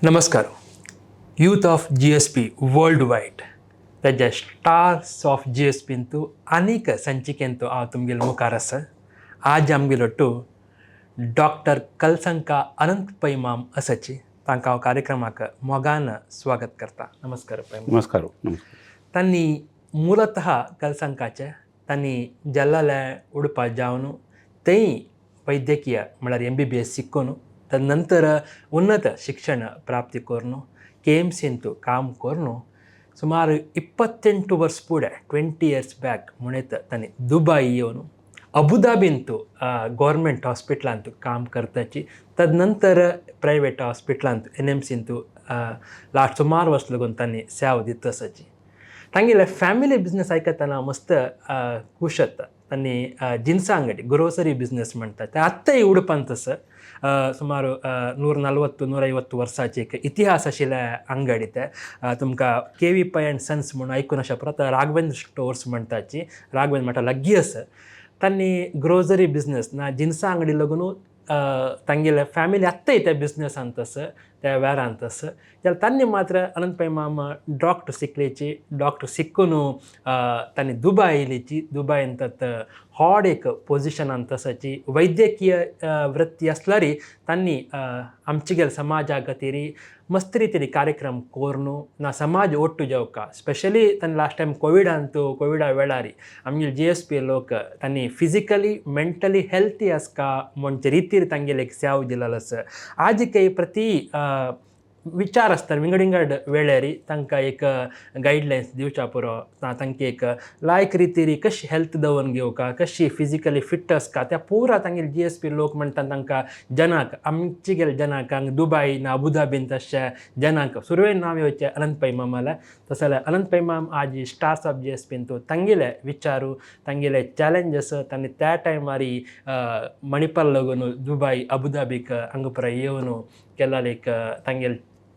नमस्कार. Youth of GSB world wide ताज्या stars of GSBंतू आनीक संचिकेंतू हांव तुमगेलो मुखार आसा. आज आमगेलो डॉक्टर कलसंका अनंत पै माम आसाची तांकां हांव कार्यक्रमाक मोगान स्वागत करता. नमस्कार पै. नमस्कार. तांणी ಮೂಲತಃ ಕಲ್ಸಂಕಾಚೆ तांणी जल्लाले उडपा जावन थंय वैद्यकीय म्हळ्यार MBBS शिकून तदनंतर उन्नत शिक्षण प्राप्ती करून KMCंतू काम करून सुमार 28 वर्स फुडें 20 years बॅक म्हणत तांणी दुबय येवन अबुधाबींतू गव्हर्मेंट हॉस्पिटलांतू काम करताची तदनंतर प्रायवेट हॉस्पिटलांत NMCंतू लास्ट सुमार वर्स लागून तांणी सेवा दित आसाची. तांगेले फॅमिली बिझनेस आयकतना मस्त खूश जाता. तांणी जिन्सा अंगडी ग्रोसरी बिझनेस म्हणटा ते आत्ताय उडपांत आसा. सुमार 140-150 वर्सांचे एक इतिहास आशिल्ले अंगडी ते. तुमकां KV पै अँड सन्स म्हणून आयकून आसा परत राघवेंद्र स्टोर्स म्हणटाची राघवेंद्र म्हणटा लागीं आसा. तांणी ग्रोसरी बिझनेस ना जिन्सा अंगडी लागून तांगेले फॅमिली आत्ताय त्या बिझनेसांत आसा त्या वेळांत आसा. जाल्यार तांणी मात्र अनंत पै माम डॉक्टर शिकलेची डॉक्टर शिकून तांणी दुबय येयलेची. दुबयन व्हड एक पोजिशनांत आसाची वैद्यकीय वृत्ती आसल्यारी तांणी आमचे समाजा खातीर मस्त रितीन कार्यक्रम करून ना समाज ओट्टू जेवका स्पेशली तांणी लास्ट टायम कोविडा वेळार आमगे GSB लोक तांणी फिजिकली मेंटली हेल्थी आसका म्हणजे रितीर तांगेले एक सेवा दिलेलो आसा. आज काही प्रती विचार आसता विंगड वेळार तांकां एक गायडलायन्स दिवच्या पुरो तांकां एक लायक रितीर कशी हेल्थ दवरून घेवका कशी फिजिकली फिट आसका त्या पुरा तांगेले GSB लोक म्हणटा तांकां जनाक आमचे गेले जनाक दुबय ना अबुधाबीन तशे जनाक सुरवेन नाव येवचें अनंत पै मामाला. तशें जाल्यार अनंत पै माम आज स्टार्स ऑफ GSBंतू तांगेले विचारू तांगेले चॅलेंजस तांणी त्या टायमार मणिपाल लागून दुबय अबुधाबीक हांगा पुरा येवन केला एक तांगेले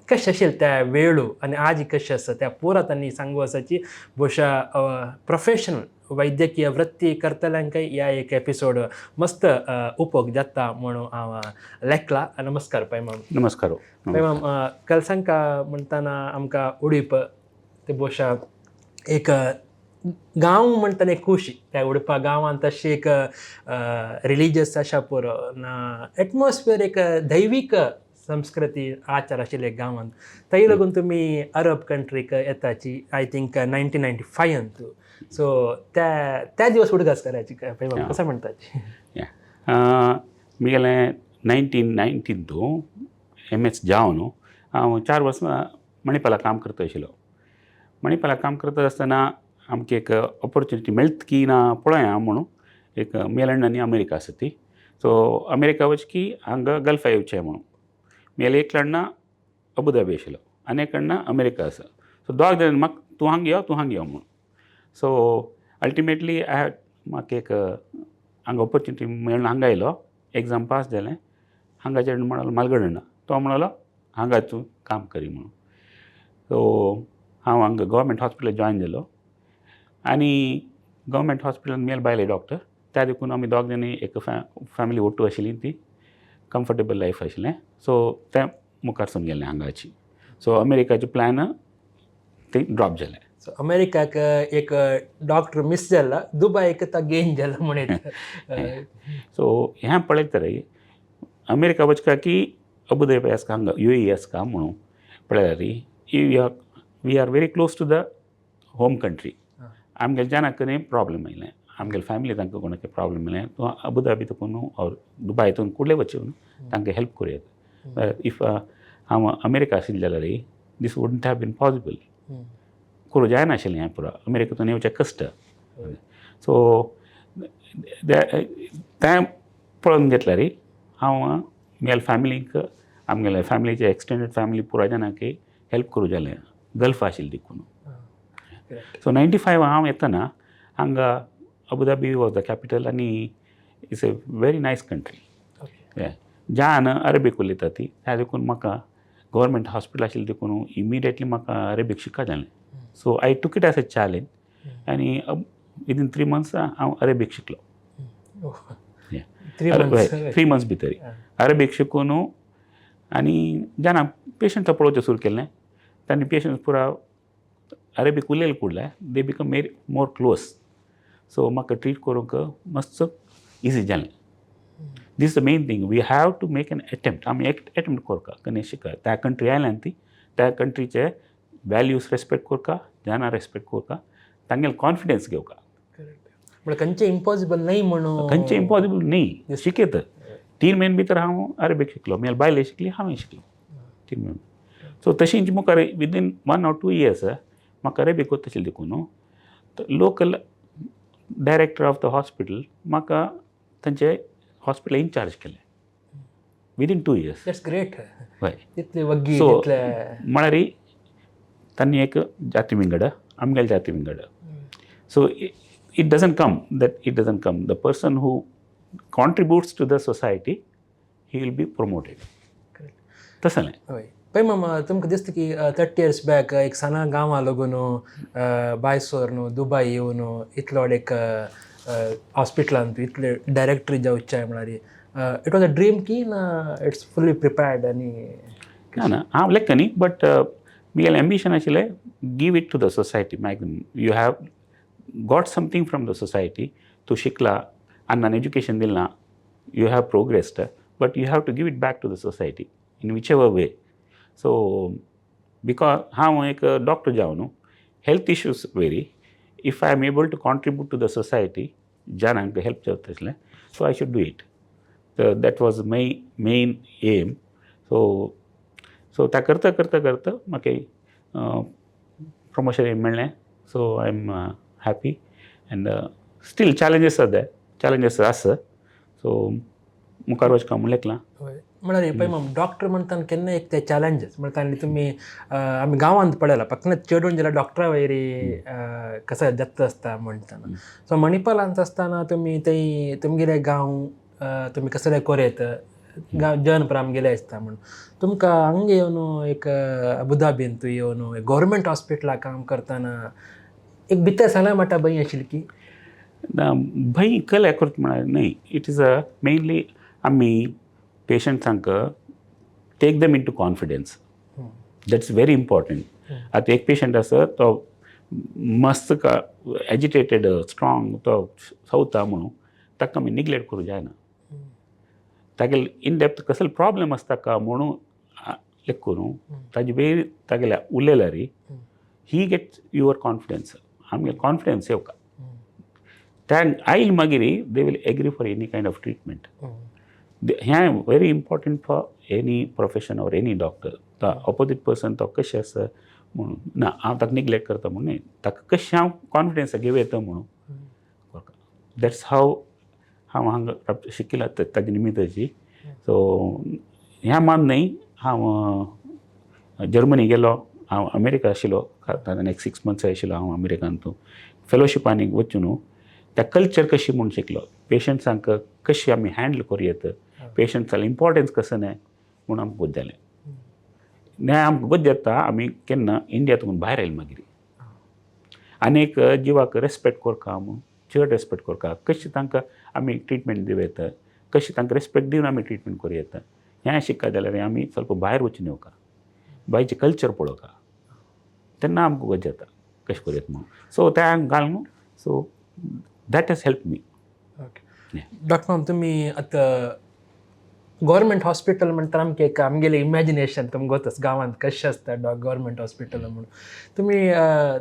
कशें आशिल्ले त्या वेळू आनी आज कशें आसा त्या पुरा तांणी सांगू आसाची. बहुशा प्रोफेशनल वैद्यकीय वृत्ती करतल्यांकय ह्या एक एपिसोड मस्त उपोग जाता म्हणून हांव लेखला. नमस्कार पै माम. नमस्कार पै माम. कलसंका म्हणटना आमकां उडीप ते बहुशा एक गांव म्हणटना एक खुशी त्या उडपा गांवांत तशी एक रिलिजियस आसा पुरो ना एटमॉस्फियर एक दैवीक संस्कृती आचार आशिल्ले गांवांत थंय लागून तुमी अरब कंट्रीक येताची आय थिंक 1995 सो त्या दिवस उडगास करायची पै माम कसं म्हणटाची. म्हगेले 1990 MS जावन हांव 4 वर्स मणिपाला काम करता आशिल्लो. मणिपाला काम करता आसतना आमकां एक ऑपॉर्च्युनिटी मेळत की ना पळोवया म्हणून एक मेलंड आनी अमेरिका आसा ती. सो अमेरिका वच की हांगा गल्फा येवचें म्हणून मेले एक कडना अबुधाबी आशिल्लो आनी एक कडना अमेरिका आसा. सो दोग जाण म्हाका तूं हांगा यो म्हणून. सो अल्टिमेटली म्हाका एक हांगा ऑपॉर्च्युनिटी मेळून हांगा आयलो. एग्जाम पास जालें. हांगा जेण म्हणलो मालगडना तो म्हणलो हांगा तूं काम करी म्हणून. सो हांव हांगा गव्हर्मेंट हॉस्पिटल जॉयन जालो आनी गव्हर्मेंट हॉस्पिटलान मेल बायले डॉक्टर त्या देखून आमी दोग जाणी एक फॅमिली ओट्टू आशिल्ली ती कम्फर्टेबल लायफ आशिल्लें. सो तें मुखार सावन गेलें हांगाची. सो अमेरिकाचें प्लॅन ते ड्रॉप जालें. सो अमेरिकाक एक डॉक्टर मिस जाला दुबयक तो गेन जाला म्हणत. सो हें पळयतरे अमेरिका वचका की अबुधाबी आसका हांगा UAE आसका म्हणून पळयल्यार we are very close to the home country. आमगेले जाणाक प्रॉब्लम आयलें आमगेले फॅमिली तांकां कोणाक प्रॉब्लम आयलें तो अबुधाबी तकून और दुबयतून कुडले वचून तांकां हेल्प करुयात. इफ हांव अमेरिका आशिल्लें जाल्यार दीस वुडंट हॅव बीन पॉसिबल. करूं जायनाशिल्लें हें पुरो अमेरिकेतून येवचें कश्ट. सो तें पळोवन घेतल्यार हांव म्हगेल्या फॅमिलीक आमगेल्या फॅमिलीचे एक्सटेंडेड फॅमिली पुराय जाणांक हेल्प करूं जालें गल्फ आशिल्लें देखून. सो 95 हांव येतना हांगा अबुधाबी वॉज द कॅपिटल आनी it's a very nice country. ज्यान अरेबीक उलयता ती त्या देखून म्हाका गव्हर्मेंट हॉस्पिटल आशिल्लें देखून इमिडिएटली म्हाका अरेबीक शिकपा जालें. सो आय टूक इट एज अ चॅलेंज आनी विदीन 3 months हांव अरेबीक शिकलो. 3 months भितर अरेबीक शिकून आनी जाणा पेशंटचा पळोवचें सुरू केलें. तांणी पेशंट पुरा अरेबीक उलयले कुडले they become more close. So म्हाका ट्रीट करूंक मातसो इजी जालें. This the main thing we have to make an attempt. आमी अटेम्प्ट करता कशें शिकता त्या कंट्री आयल्यान ती त्या कंट्रीचे वॅल्यूज रेस्पेक्ट करता, जाना रेस्पेक्ट करता, तांगेलो कॉन्फिडन्स घेवका. म्हणजे खंयचें इम्पॉसिबल न्हय म्हणून. खंयचें इम्पॉसिबल न्ही, शिकयत. 3 म्हयने भितर हांव अरेबीक शिकलो, म्हळ्यार बायले शिकली, हांवें शिकलो 3 म्हयने. सो तशींच मुखार विदीन 1 or 2 years म्हाका अरेबीक वतशें देखून local director of the hospital म्हाका तांचे हॉस्पिटल इन्चार्ज केलें विदीन 2 years. That's great. हय. तितले वग्गी सो तितले म्हळ्यार तांणी एक जाती विंगड, आमगेले जाती विंगड. So it doesn't come. The person who contributes to the society, he will be promoted. तसं नाही. हय. पळय मामा, तुमकां दिसता की 30 years बॅक एक सना गांवां लागून बायसोर न्हू दुबय येवन इतलो व्हड एक हॉस्पिटलान तूं इतले डायरेक्टरी जावचे म्हळ्यार इट वॉज अ ड्रीम की ना इट्स फुल्ली प्रिपेर्ड आनी. ना हांव लेख न्ही, बट म्हगेलें एम्बिशन आशिल्लें give it to the society. You have got something from the society. तूं शिकला, अन्नान एज्युकेशन दिलें ना, you have progressed, but you have to give it back to the society in whichever way. So because हांव एक doctor जावन health issues very, if I am able to contribute to the society, जाणांक help जाता तसलें, so I should do it. That was my main M. So त्या करता म्हाका promotion मेळ्ळें. So I am happy and still challenges आसा. So मुखार वचपाक म्हूण लेखलां. म्हळ्यार पळय माम, डॉक्टर म्हणटाना केन्ना एक ते चॅलेंजीस म्हणटा तुमी आमी गांवांत पळयला फक्त चेडून जाल्यार डॉक्टरा वयरी कसं जत्त आसता म्हणटाना. सो मणिपालांत आसतना तुमी थंय तुमगेले गांव तुमी कसले कोरेत गांव जन आमगेले आसता म्हणून तुमकां हांगा येवन एक अबुधाबीन तूं येवन गव्हर्मेंट हॉस्पिटलाक काम करतना एक भितर साला माटा भंय आशिल्ली की? भंय कले करत म्हळ्यार न्हय. इट इज मेनली आमी पेशंट्सांक take them into confidence. That's very important. आतां एक पेशंट आसा तो मस्त एजिटेटेड स्ट्रॉंग तो सवता म्हणून ताका आमी निग्लेक्ट करूं जायना. तागेले इन डेप्थ कसले प्रॉब्लेम आसता का म्हणून लेख करूं ताजे वेळ तागेल्या उलयल्यार ही गेट्स युअर कॉन्फिडन्स. आमगे कॉन्फिडन्स येवका. त्या आयल मागीर they will agree for any kind of treatment. हें very important for any profession or any doctor. तो ऑपोजीट पर्सन तो कशें आसा म्हणून ना हांव ताका निग्लेक्ट करता म्हणून न्ही, ताका कशें हांव कॉन्फिडन्स घेवं येता म्हणून. दॅट्स हांव हांगा शिकिला ताजे निमित्ताची. सो ह्या मान न्हय, हांव जर्मनी गेलो, हांव अमेरिका आशिल्लो, एक 6 months आशिल्लो हांव अमेरिकांत. फेलोशिपांनी वचून त्या कल्चर कशी म्हूण शिकलो. पेशंट्सांक कशी आमी हँडल करूं येता, पेशंट्सांक इम्पॉर्टन्स कसो न्हय म्हूण आमकां गोंय जालें. न्हय आमकां गोंय येता आमी केन्ना इंडियांतून भायर आयले मागीर. आनीक जिवाक रेस्पेक्ट करता म्हूण चड रेस्पेक्ट करता, कशी तांकां आमी ट्रिटमेंट दिवं येता, कशी तांकां रेस्पेक्ट दिवन आमी ट्रिटमेंट करूं येता. हें शिकता जाल्यार आमी ಸ್ವಲ್ಪ भायर वचून येवका, भायरचें कल्चर पळोवका, तेन्ना आमकां गोंय येता कशें करूं येता म्हणून. सो त्या घालून so that has help me. Okay. Doctor ma'am, तुमी आतां गव्हर्मेंट हॉस्पिटल म्हणटा आमकां एक आमगेलें इमॅजिनेशन तुमकां गोतस गांवांत कशें आसता गव्हर्मेंट हॉस्पिटल म्हणून. तुमी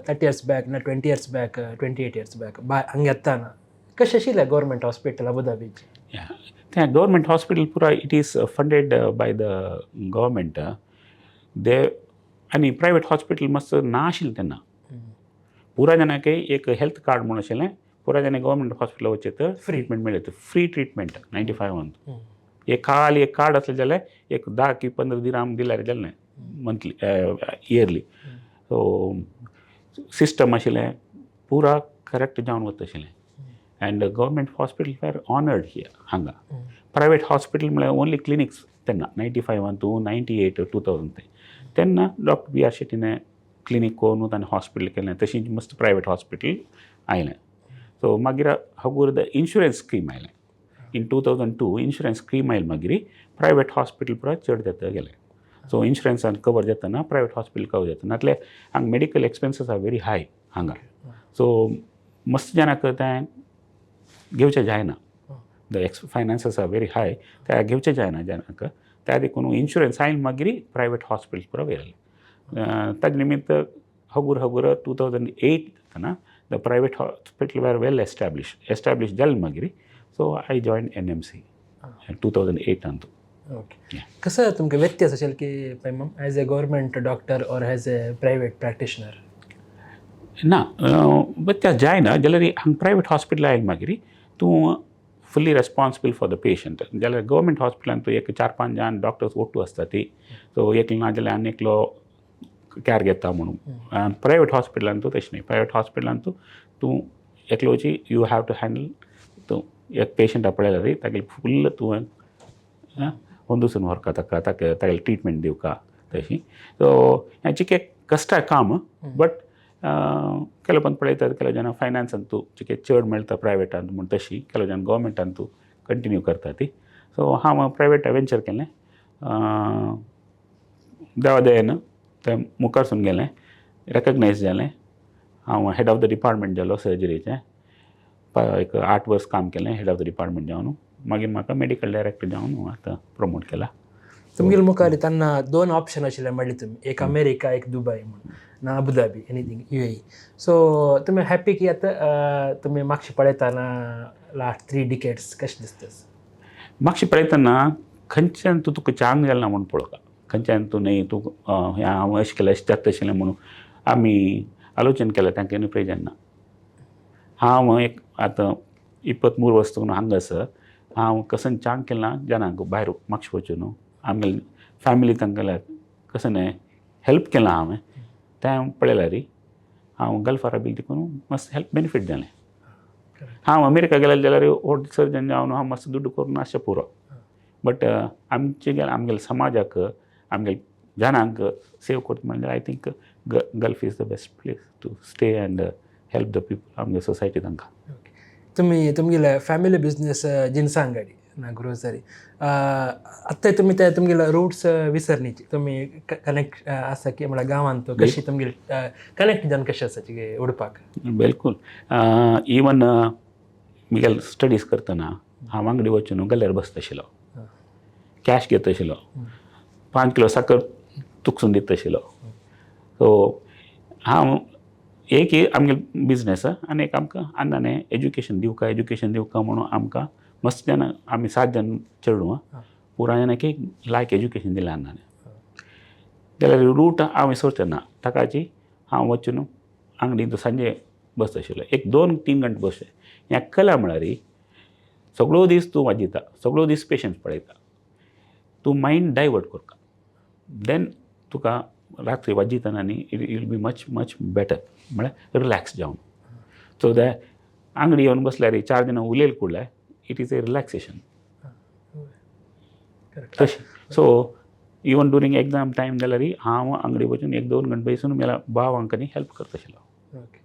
30 years बॅक ना 20 years बॅक 28 years बॅक हांगा येताना कशें आशिल्लें गव्हर्मेंट हॉस्पिटल अबुधाबीचें? तें गव्हर्मेंट हॉस्पिटल पुरा it is funded by the government. दे आनी प्रायवेट हॉस्पिटल मातसो ना आशिल्लें तेन्ना. पुराय जाणांक एक हेल्थ कार्ड म्हूण आशिल्लें. पुराय जाणां गव्हर्मेंट हॉस्पिटलाक वचत ट्रिटमेंट मेळत, फ्री ट्रिटमेंट 95. एक कार्ड आसलें जाल्यार एक 10 की 15 दिराम दिल्यार जालें मंथली इयरली. सो सिस्टम आशिल्लें पुरा करेक्ट जावन वता आशिल्लें. And government hospital were honoured here हांगा. प्रायवेट हॉस्पिटल म्हळ्यार ओन्ली क्लिनिक्स तेन्ना 95 to 98 2000 तेन्ना डॉक्टर बी आर शेट्टीन क्लिनीक करून ताणें हॉस्पिटल केलें. तशींच मस्त प्रायवेट हॉस्पिटल आयलें. सो मागीर हागूर द इन्शुरन्स स्कीम आयलें. इन 2002 इन्शुरन्स स्कीम आयली मागीर प्रायवेट हॉस्पिटल पुरा चड जाता गेलें. सो इन्शुरन्सान कवर जातना प्रायवेट हॉस्पिटल कवर जाता नातले हांगा medical expenses are very high हांगा सो मस्त जाणांक तें घेवचें जायना the finances are very high ते घेवचें जायना जाणांक त्या देखून इन्शुरन्स आयन मागीर प्रायवेट हॉस्पिटल पुरो वयले ताजे निमित्त हगूर 2008 ना the private hospital were well establish जालें मागीर so I join NMC 2008 Antu okay कसं तुमकां व्यत्यास असेल की पळय ma'am as a government doctor or as a private practitioner ना व्यत्यास जायना जाल्यार हांगा प्रायवेट हॉस्पिटल आयले मागीर तूं fully responsible for the patient जाल्यार गव्हर्मेंट हॉस्पिटलान तूं एक 4-5 जाण डॉक्टर्स ओट्टू आसता ती सो एकलो ना जाल्यार आनी एकलो कॅर घेता म्हणून प्रायवेट हॉस्पिटलान तूं तशें न्ही प्रायवेट हॉस्पिटलान तूं एकलोची यू हॅव टू हँडल तूं एक पेशंटा पळयला तागे फुल्ल तुवें ಹೊಂದಿಸೋನು ಹೊರಕ तागे ट्रिटमेंट दिवका तशी सो हें चिके कश्ट काम बट ಕೆಲವು ಬಂದು पळयतात ಕೆಲವು ಜನ ಫೈನಾನ್ಸನ್ तूं चिके चड मेळटा प्रायवेटान म्हूण तशी ಕೆಲವು जण गव्हर्मेंटान तूं कंटिन्यू करता ती सो हांव प्रायवेट वेंचर केलें देवा दयेन तें मुखार सून गेलें रेकग्नायज जालें हांव हेड ऑफ द डिपार्टमेंट जालो सर्जरीचें एक 8 वर्स काम केलें हेड ऑफ द डिपार्टमेंट जावन मागीर म्हाका मेडिकल डायरेक्टर जावन आतां प्रमोट केला तुमगेले मुखार तेन्ना 2 ऑप्शन आशिल्ले म्हणले तुमी एक अमेरिका एक दुबय म्हणून ना अबुधाबी एनीथींग UAE सो तुमी हॅपी की आतां तुमी म्हापशे पळयतना लास्ट 3 डिकेड्स कशें दिसता म्हापशे पळयतना खंयच्यान तूं तुका चांग गेलें ना म्हणून पळोवका खंयच्यान तूं न्ही तूं हांव अशें केलें अशें जाता तशें म्हणून आमी आलोचन केलें तांकां न्ही प्रेज ना हांव एक आतां 23 वर्स तूं हांगासर हांव कसं चांग केलें ना जाणांक भायर म्हापशे वचून आमगेले फॅमिली तांकां कसं न्ही हेल्प केलां हांवें तें पळयल्यार हांव गल्फारा बी देखून मस्त हेल्प बेनिफीट जालें हांव अमेरिका गेलें जाल्यार व्हड सर्जन जावन हांव मस्त दुड्ड करून आसचें पुरो बट आमगेले समाजाक आमगेले जाणांक सेव करता म्हणजे I think Gulf is the best place to stay and help the people आमगे सोसायटी तांकां तुमी तुमगेले फॅमिली बिझनेस जिन्सां गाडी ना ग्रोसरी आत्तां तुमी ते तुमगेले रूट्स विसरनीचे तुमी कनेक्ट आसा की म्हळ्यार गांवांत तो कशी तुमगेले कनेक्ट जावन कशें आसा की उडपाक बिलकूल इवन म्हगेले स्टडीज करतना हांव वांगडी वचून गल्ल्यार बसता आशिल्लो कॅश घेता आशिल्लो 5 किलो साकर तुकसून दिता आशिल्लो सो हांव एक आमगेलो बिजनेस आनी एक आमकां अन्नाने एज्युकेशन दिवका म्हणून आमकां मस्त जाण आमी 7 जण चेडूं पुरायेन एक लायक एज्युकेशन दिलें अन्नाने जाल्यार रूट हांव विसरचें ना ताकाची हांव वचून आंगडीन सांजे बसता आशिल्लो एक 2-3 घंटे बसचें हें केलां म्हळ्यार सगळो दीस तूं वाजिता सगळो दीस पेशंट पळयता तूं मायंड डायवर्ट करता देन तुका रात्री वाजितना न्ही it will be much better म्हळ्यार रिलॅक्स जावन सो दॅट आंगडी येवन बसल्यार 4 जाणां उलयले कुडल्यार इट इज ए रिलॅक्सेशन तशें so even during exam time जाल्यार हांव आंगडी वचून 1-2 घंटे बसून म्हज्या भावांक हेल्प करता आशिल्लो ओके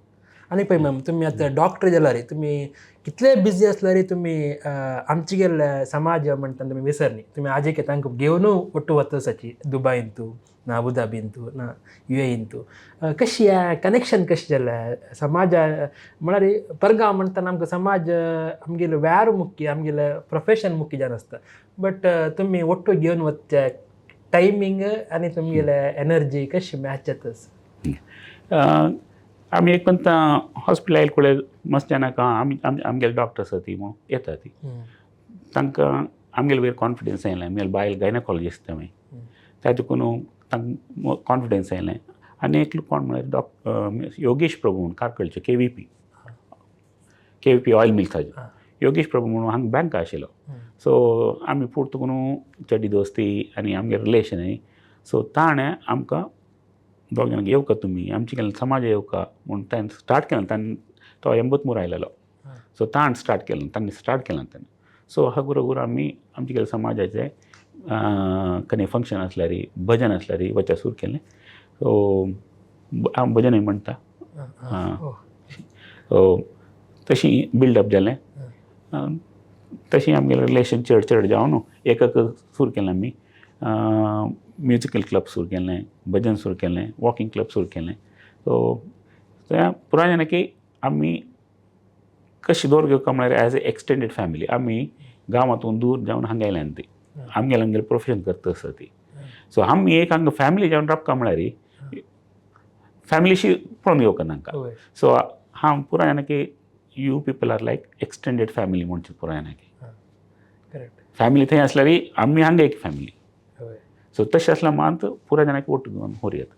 आनी पळय मॅम तुमी आतां डॉक्टर जाल्यार तुमी कितले बिजी आसल्यार तुमी आमचे गेले समाज म्हणटा तुमी विसरनी तुमी आजे तांकां घेवनूय ಒಟ್ಟು वचसाची दुबयन तूं ना अबुधाबीन तूं ना UAEन तूं कशी कनेक्शन कशें जालें समाज म्हळ्यार परगांव म्हणटना आमकां समाज आमगेलो व्यार मुख्य आमगेले प्रोफेशन मुख्य जावन आसता बट तुमी ಒಟ್ಟು घेवन वचचे टायमींग आनी तुमगेले एनर्जी कशी मॅच जाता आमी एक पंत हॉस्पिटल आयले कुळे मस्त जाणांक आमगेले डॉक्टर्स आसा ती येता ती तांकां आमगेले वयर कॉन्फिडन्स येयलें आमगेले बायल गायनोकॉलॉजिस्ट हांवें त्या देखून तांकां कॉन्फिडन्स येयलें आनी एकलो कोण म्हळ्यार योगेश प्रभू म्हणून कारकळचे KVP ऑयल मिल्साचे योगेश प्रभू म्हणून हांगा बँक आशिल्लो सो आमी पुर्त करून चडी दोस्ती आनी आमगे रिलेशन सो ताणें आमकां दोगांक येवका तुमी आमचे गेले समाज येवका म्हूण ताणें स्टार्ट केलें तो 83 आयलेलो सो ताणें स्टार्ट केलें सो हगूर आमी आमचे गेले समाजाचे खंय फंक्शन आसल्यार भजन आसल्यार वचून सुरू केलें सो हांव भजनूय म्हणटा सो तशी बिल्डअप जालें तशी आमगेलें रिलेशन चड जावन एक सुरू केलें आमी म्युजिकल क्लब सुरू केलें, भजन सुरू केलें, वॉकिंग क्लब सुरू केलें. सो त्या पुराय आमी कशी दवर घेवका म्हळ्यार एज ए एक्सटेंडेड फॅमिली आमी गांवांतून दूर जावन हांगा आयल्यान ती आमगेलें प्रोफेशन करता आसा ती. सो आमी एक हांगा फॅमिली जावन रावका म्हळ्यार फॅमिलीशी पळोवन घेवका तांकां. सो हांव पुराय you people are like extended family म्हणचे पुराय करेक्ट. फॅमिली थंय आसल्यार आमी हांगा एक फॅमिली. सो तशें आसल्या मात पुराय जाणांक वोट घेवन व्हर येता.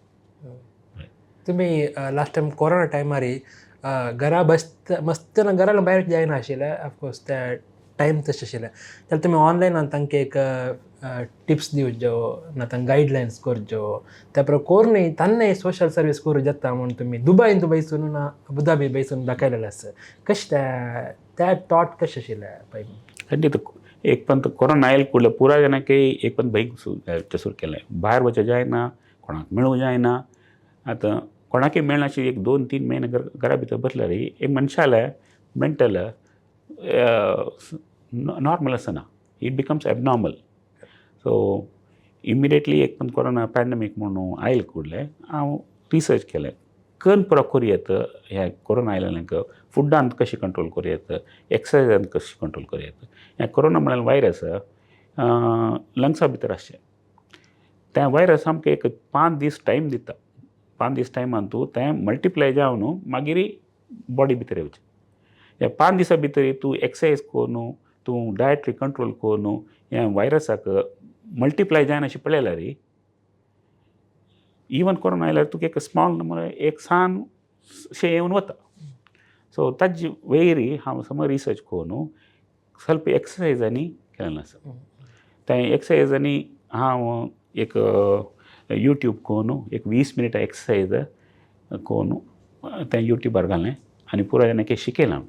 तुम्ही लास्ट टायम कोरोना टायमार घरा मस्तना घराला भायर जायना आशिल्ले. ऑफकोर्स त्या टायम तशें आशिल्लें जाल्यार तुमी ऑनलायन तांकां एक टिप्स दिवच्यो ना तांकां गायडलायन्स करच्यो त्या प्रमाणे कोरनी तान्नय सोशल सर्वीस करूं जाता म्हूण तुमी दुबयन बसून ना अबुधाबी बसून दाखयलेलें आसा. कशें त्या थॉट कशें आशिल्लें पळय. खंडीत एक पण कोरोना आयल फुडले पुराय जाणांक एक पण भंय सुरू केलें. भायर वचूं जायना, कोणाक मेळूं जायना. आतां कोणाकय मेळनाशी 1-2-3 म्हयने घरा भितर बसल्यार एक मनशाल्या मेंटल नॉर्मल आसना. It becomes abnormal. So immediately एक पण कोरोना पॅन्डमीक म्हणून आयल फुडले हांव रिसर्च केलें. कण पुरो करूं येता ह्या कोरोना आयल्यांक फुड्डांत कशें कंट्रोल करूं येता, एक्सरसायजांत कशें कंट्रोल करूं येता. ह्या कोरोना म्हळ्यार वायरस लंग्सा भितर आसचें. त्या वायरस आमकां एक 5 दीस टायम दिता. 5 दीस टायमान तूं तें मल्टिप्लाय जावन मागीर बॉडी भितर येवचें. ह्या 5 दिसां भितर तूं एक्सरसायज कोन्न तूं डायटरी कंट्रोल कोन्न ह्या वायरसाक मल्टिप्लाय जायना अशें पळयल्यार इवन कोरोना आयल्यार तुका एक स्मॉल नंबर एक सान शें येवन वता. सो ताजे वयर हांव समज रिसर्च कोन्न ಸ್ವಲ್ಪ एक्सरसायजांनी केलेलें आसा. त्या एक्सरसायजांनी हांव एक यूट्यूब कोन्न एक 20 मिनट एक्सरसायज कोन्न तें यूट्यूबार घालें आनी पुराय जाणांक शिकयलें हांव.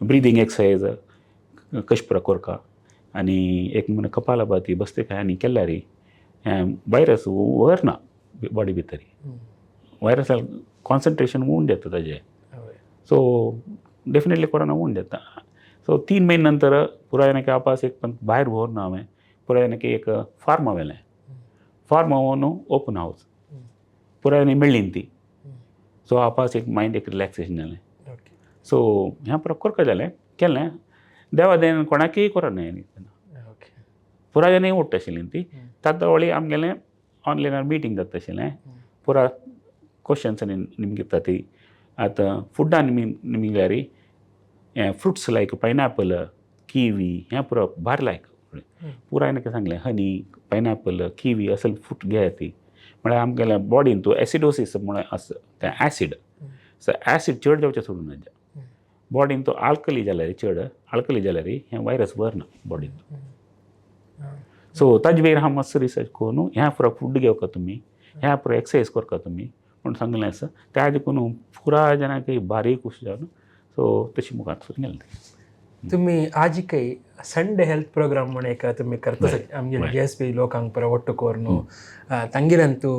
ब्रिदींग एक्सरसायज कशें पुरो करता आनी एक म्हण कपालभाती बसतेकाय आनी केल्यार हें वायरस व्हरना बॉडी भितर. वायरसाक कॉन्सन्ट्रेशन उण जाता ताजें. सो डेफिनेटली कोरोना उण जाता. सो 3 म्हयने नंतर पुराय जाणांक वापस एक पण भायर व्हरून हांवें पुराय जाणांक एक फार्मा व्हेलें. फार्मा व्हरून ओपन हावस पुराय जाणां मेळ्ळीं ती. सो वापस एक मायंड एक रिलॅक्सेशन जालें. सो हें पुरो करता जालें केलें. देवा दयेन कोणाकय कोरोना येना. पुराय जाणांय उठ्ठ आशिल्लीं ती. ताका वळी आमगेलें ऑनलायनार मिटींग जाता आशिल्लें. पुरा क्वेश्चन्स निमी घेता ती. आतां फुड्डान निमल्यार हें फ्रुट्स लायक पायनॅपल, किवी हें पुरो भार लायक. पुराय जाणांक सांगलें हनी, पायनॅपल, किवी असले फ्रूट घेयात ती. म्हळ्यार आमगेल्या बॉडीन तूं एसिडोसीस म्हळ्यार आसा तें एसीड. सो एसीड चड जावचें सोडूं नजा. बॉडीन तो आल्कली जाल्यार चड आल्कली जाल्यार हें वायरस व्हरना बॉडीन. सो ताजे वयर हांव मातसो रिसर्च कोन्न ह्या पुरो फूड घेवका तुमी, ह्या पुरो एक्सरसायज करता तुमी म्हूण सांगलें आसा. त्या देखून पुराय जाणांक बारीक खुशी जावन सो तशी मुखार सुरू गेलें. तुम्ही आजिकय संडे हेल्थ प्रोग्राम म्हणून एक तुम्ही करता आमगे GSB लोकांक पुरो ಒಟ್ಟು कोरनु तांगेರಂತೂ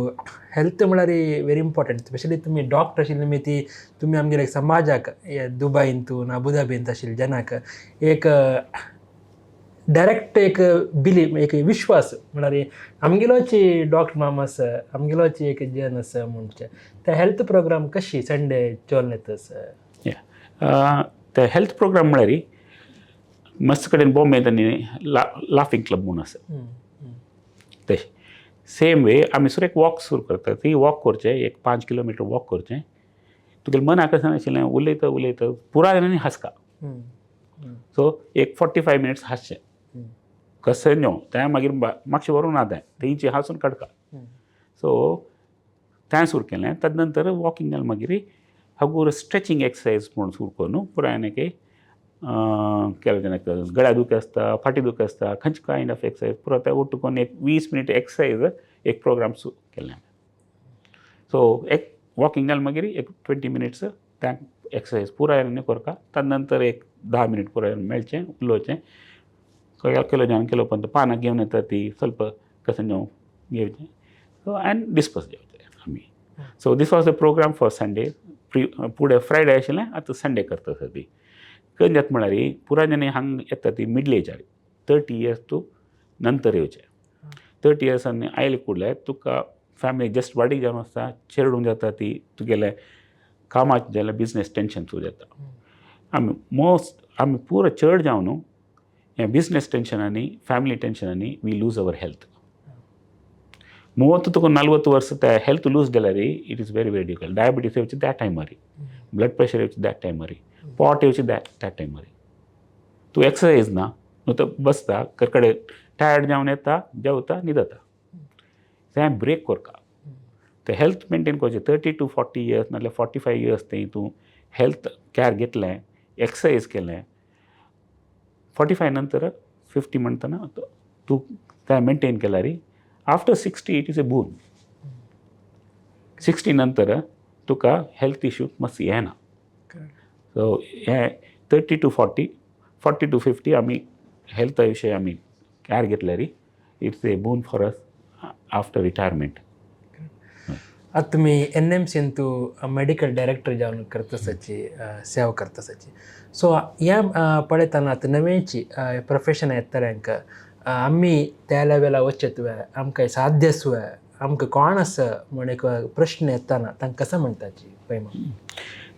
हेल्थ म्हळ्यार वेरी इम्पॉर्टंट. स्पेशली तुम्ही डॉक्टर आशिल्ले निमी ती तुम्ही आमगे समाजाक दुबईन तूं ना अबुधाबीन आशिल्ले जनाक एक डायरेक्ट एक बिलीव एक विश्वास म्हळ्यार आमगेलोची डॉक्टर मामा आसा आमगेलोची एक जन आसा म्हणचे त्या हेल्थ प्रोग्राम कशी संडे चोलनेत आसा. ते हेल्थ प्रोग्राम म्हळ्यार मस्त कडेन बॉम्बे तांणी लाफींग क्लब म्हणून आसा. तशें सेम वे आमी सुरू एक वॉक सुरू करता. ती वॉक करचें एक 5 किलोमिटर वॉक करचें. तुगेलें मन आकर्शण आशिल्लें उलयता उलयता पुराय जाणांनी हांसका. सो एक 45 मिनिट्स हांसचें कशें न्हू तें मागीर मातशें व्हरून ना तें तेंची हांसून काडका. सो तें सुरू केलें. ताजे नंतर वॉकिंग जालें मागीर हागूर स्ट्रेचिंग एक्सरसायज म्हूण सुरू करून पुराय जाणांक केले जाणांक गळ्या दुखी आसता, फाटी दुखी आसता, खंयचे कायंड ऑफ एक्सरसायज पुरो ते ओट्ट करून एक 20 मिनट एक्सरसायज एक प्रोग्राम सुरू केलें. सो एक वॉकिंग जालें मागीर एक 20 मिनिट्स त्या एक्सरसायज पुराय करता. ताजे नंतर एक 10 मिनट पुराय मेळचें उलोवचें. केलो जावन केलो पण पानां घेवन येता ती स्वल्प कशें जावं घेवचें. सो एंड डिस्पर्स जावचें आमी. So this was the programme for Sunday. फुडें फ्रायडे आशिल्लें आतां संडे करता आसा ती. खंय जाता म्हळ्यार पुराय जाणां हांगा येता ती मिडल एजार 30 इयर्स टू नंतर येवचें. 30 इयर्सांनी आयले कुडले तुका फॅमिली जस्ट वाडीक जावन आसता चेडून जाता ती तुगेले कामाचें जाल्यार बिजनेस टेंशन सुरू जाता. आमी पुरो चड जावन न्हू हे बिजनेस टेंशनांनी फॅमिली टेंशनांनी वी लूज अवर हेल्थ. 30-40 ವರ್ಷ ಹೆಲ್ತ್ ಲೂಸ್ ಡೆಲರಿ it is very very difficult. Diabetes వచ్చి ದ್ಯಾಟ್ ಟೈಮ್ ಮರಿ, ಬ್ಲಡ್ ಪ್ರೆಷರ್ వచ్చి ದ್ಯಾಟ್ ಟೈಮ್ ಮರಿ, पॉट వచ్చి ದ್ಯಾಟ್ ಟೈಮ್ मरी. तू एक्सरसाइज ना न्हू तर बसता कडे टायर्ड जावन येता जेवता न्हिदता. तें ब्रेक करता. ते हेल्थ मेंटेन करचें 30 to 40 इयर्स नाजाल्यार 45 इयर्स थंय तूं हेल्थ केअर घेतलें, एक्सरसाइज केलें, 45 नंतर 50 म्हणटना तूं तें मेंटेन केल्यार आफ्टर 60 इट इज ए बून. 60 नंतर तुका हेल्थ इश्यू मातशे येना. सो हे 30 to 40, 40 to 50 आमी हेल्था विशयी आमी केअर घेतल्यार it's a boon for us after retirement. आता तुम्ही NMCन तू मेडिकल डायरेक्टर जावन करतासाची सेवा करतासाची. सो ह्या पळयतना आतां नवेची प्रोफेशन येतल्यांक आमी त्या लेवला वचत आमकां साध्यस्व आमकां कोण आसा म्हण एक प्रश्न येताना तांकां कसं म्हणटाची पळय मग.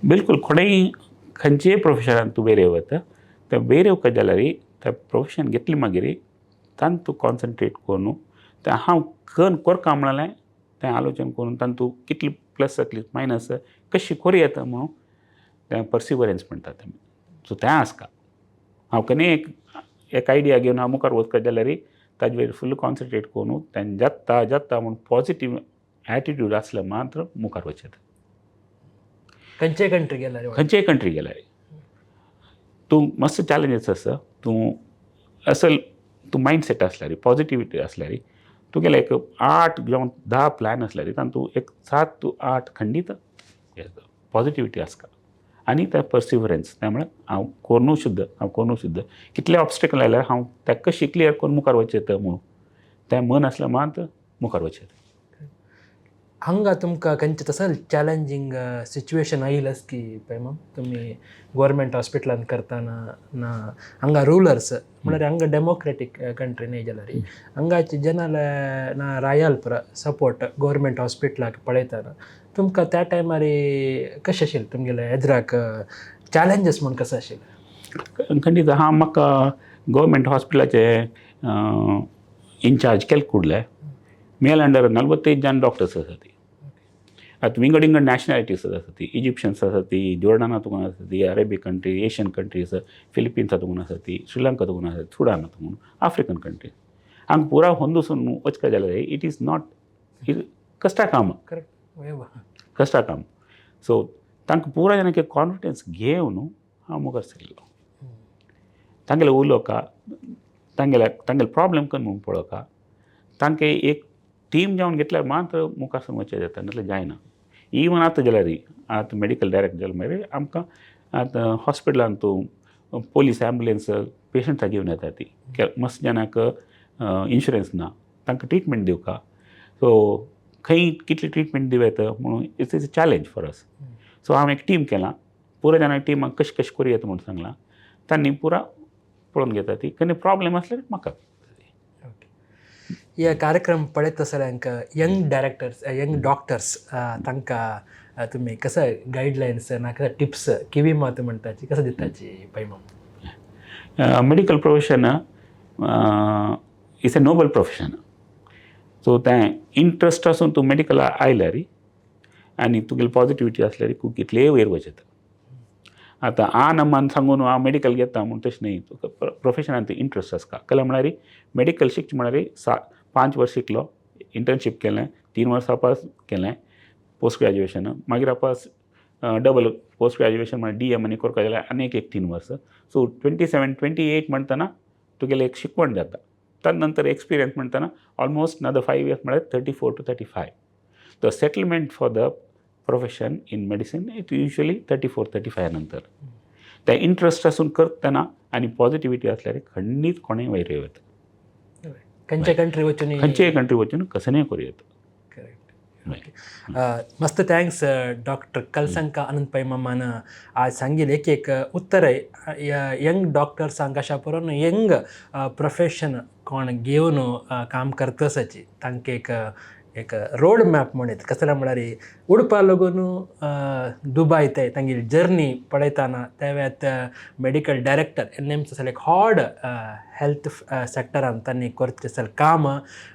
बिलकुल कोणेय खंयचेय प्रोफेशनान तूं वेरें वता तें वेरें जाल्यार तें प्रोफेशन घेतलें मागीर तांत तूं कॉन्सन्ट्रेट करून तें हांव करता म्हणलें तें आलोचन करून तांत तूं कितलें प्लस जातली मायनस कशी करूं येता म्हणून तें पर्सिवरन्स म्हणटा तें. सो तें आसता. हांव खंय एक आयडिया घेवन हांव मुखार वचता जाल्यार ताजे वयर फूल कॉन्सन्ट्रेट करून तें जाता म्हणून पॉझिटीव एटिट्यूड आसल्यार मात्र मुखार वचत. खंयचेय कंट्री गेल्यार खंयचेय कंट्री गेल्यार तूं मातसो चॅलेंजीस आसा. तूं मायंडसेट आसल्यार पॉझिटिविटी आसल्यार तुगेले एक 8 जावं 10 प्लॅन आसल्यार तातूंत तूं एक 7 to 8 खंडीत पॉझिटिविटी आसता. आनी तें पर्सिवरन्स तें म्हळ्यार हांव करूं सुद्दां कितले ऑब्स्टेकल आयल्यार हांव ताका कशी क्लियर करून मुखार वचत म्हणून तें मन आसल्यार मात मुखार वचत. हांगा तुमकां खंयचें तसं चॅलेंजींग सिच्युएशन आयिल्लें की पळय मग तुमी गव्हर्मेंट हॉस्पिटलान करतना ना हांगा रुलर्स म्हळ्यार हांगा डेमोक्रेटीक कंट्री न्ही जाल्यार हांगाचे जनाल ना रायाल सपोर्ट गव्हर्मेंट हॉस्पिटलाक पळयतना तुमकां त्या टायमार कशें आशिल्लें तुमगेले एजराक चॅलेंजीस म्हूण कसो आशिल्लो. खंडीत हांव म्हाका गव्हर्मेंट हॉस्पिटलाचे इन्चार्ज केले कुडले मेल अंडर 45 जन डॉक्टर्स आसा ती. आतां विंगड विंगड नॅशनॅलिटीज आसा ती. इजिप्शियन्स आसा ती, जॉर्डनातून आसा ती, अरेबीक कंट्री, एशियन कंट्री आसा, फिलिपिन्सातून आसा ती, श्रीलंकातून आसा, सुडानातून, आफ्रिकन कंट्री. हांगा पुरा होंदूसून वचका जाल्यार इट इज नॉट कश्टा काम. कश्टा काम. सो तांकां पुरा जाणांक कॉन्फिडन्स घेवन हांव मुखार सरलो. तांगेले उलोवका तांगेले प्रॉब्लेम करून म्हणून पळोवका तांकां एक टीम जावन घेतल्यार मात्र मुखार सावन वचचें जाता नाजाल्यार जायना. इवन आतां जाल्यार आतां मेडिकल डायरेक्टर जालें मागीर आमकां आतां हॉस्पिटलान तूं पोलीस एम्बुलन्स पेशंटां घेवन येता ती. मस्त जाणांक इन्शुरन्स ना तांकां ट्रिटमेंट दिवका. सो खंय कितली ट्रिटमेंट दिवं येता म्हणून it's is a challenge for us. So हांव एक टीम केलां. पुरो जाणांक टिमाक कशें कशें करूं येता म्हणून सांगलां. तांणी पुरा पळोवन घेता ती. खंय प्रॉब्लेम आसल्यार म्हाका. हे कार्यक्रम पळयत आसल्यांक यंग डायरेक्टर्स यंग डॉक्टर्स तांकां तुमी कसं गायडलायन्स ना कसं टिप्स किवी मात म्हणटाची कसं दिताची पळय मग. Medical profession is a noble profession. So तें इंट्रस्ट आसून तूं मेडिकला आयल्यार आनी तुगेली पॉझिटिविटी आसल्यार तूं कितलेय वयर वचत. आतां नमान सांगून हांव मेडिकल घेता म्हूण तशें न्ही. तुका प्रोफेशनान ते इंट्रस्ट आसता. कला म्हळ्यार मेडिकल शिकचें म्हळ्यार 5 वर्स शिकलो, इंटर्नशीप केलें, 3 वर्सां पास केलें पोस्ट ग्रॅज्युएशन, मागीर आपास डबल पोस्ट ग्रॅज्युएशन म्हळ्यार DM आनी करपा जाल्यार आनीक एक 3 वर्सां. सो 27-28 म्हणटना तुगेलें एक शिकवण जाता. ताजे नंतर एक्सपिरियन्स म्हणटना ऑलमोस्ट नादर 5 इयर्स म्हळ्यार 34 to 35. The settlement for the profession in medicine it usually 34-35 नंतर. ते इंट्रस्ट आसून करतना आनी पॉझिटिविटी आसल्यार खंडीत कोणेय वयर येता. खंयचे कंट्री वचून खंयचेय कंट्री वचून कसनय करूं येता. करेक्ट. मस्त थँक्स डॉक्टर कलसंका अनंत पै मामान आज सांगेल एक उत्तर आहे यंग डॉक्टर्सांक अशा परून यंग प्रोफेशन कोण घेवन काम करतसाची तांकां एक रोड मॅप म्हणत कसं म्हळ्यार उडपा लागून दुबय ते तांगेली जर्नी पळयताना त्या वेळात मेडिकल डायरेक्टर नेमचो एक हॉड हेल्थ सेक्टरान तांणी करचें काम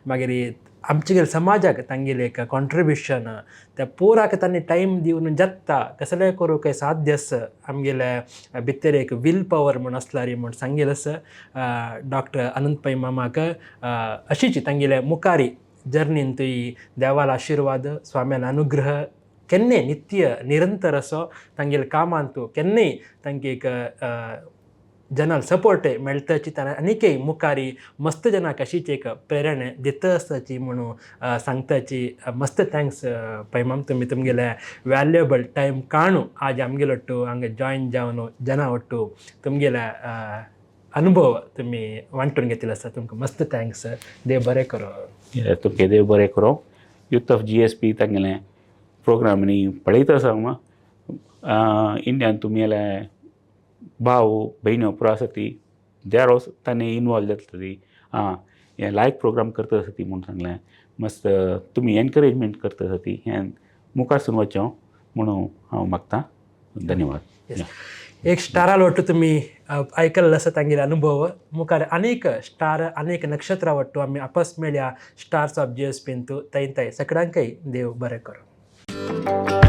मागीर आमचे समाजाक तांगेलें एक कॉन्ट्रिब्युशन त्या पोराक तांणी टायम दिवन जत्ता कसलेंय करूंक साध्य आसा आमगेल्या भितर एक वील पॉवर म्हण आसल्यारी म्हण सांगेल आसा डॉक्टर अनंत पै मामाक अशीच तांगेल्या मुखारी जर्नीन तुई देवाल आशिर्वाद स्वाम्यान अनुग्रह केन्ने नित्य निरंतर असो तांगेल्या कामान तूं केन्नेय तांकां एक जनाल सपोर्ट मेळटाची आनीकय मुखारी मस्त जनाक अशीच एक प्रेरणा दिता आसताची म्हणून सांगताची मस्त थँक्स पैमाम तुमी तुमगेले वॅल्युएबल टायम काणू आज आमगेलो ಒಟ್ಟು हांगा जॉयन जावन जना ಒಟ್ಟು तुमगेले अनुभव तुमी वांटून घेतिल्लो आसा तुमकां मस्त थँक्स देव बरें करो तुमकां देव बरें करो यूथ ऑफ GSB तांगेलें प्रोग्राम न्ही पळयता आसा इंडियान तुमगेले भाव भयण्यो पुरो आसा ती दे आर ऑल्सो तांणी इनवॉल्व जाता ती हें लायक प्रोग्राम करता आसा ती म्हूण सांगलें मस्त तुमी एनकरेजमेंट करता आसा ती हें मुखार सुरू वचचें म्हणून हांव मागतां धन्यवाद एक स्टारा वाटू तुमी ऐकलेलो आसा तांगेले अनुभव मुखार अनेक स्टार अनेक नक्षत्रा वाटू आमी आपस मेळया स्टार्स ऑफ GSB तूं थंय सगळ्यांकय देव बरें करो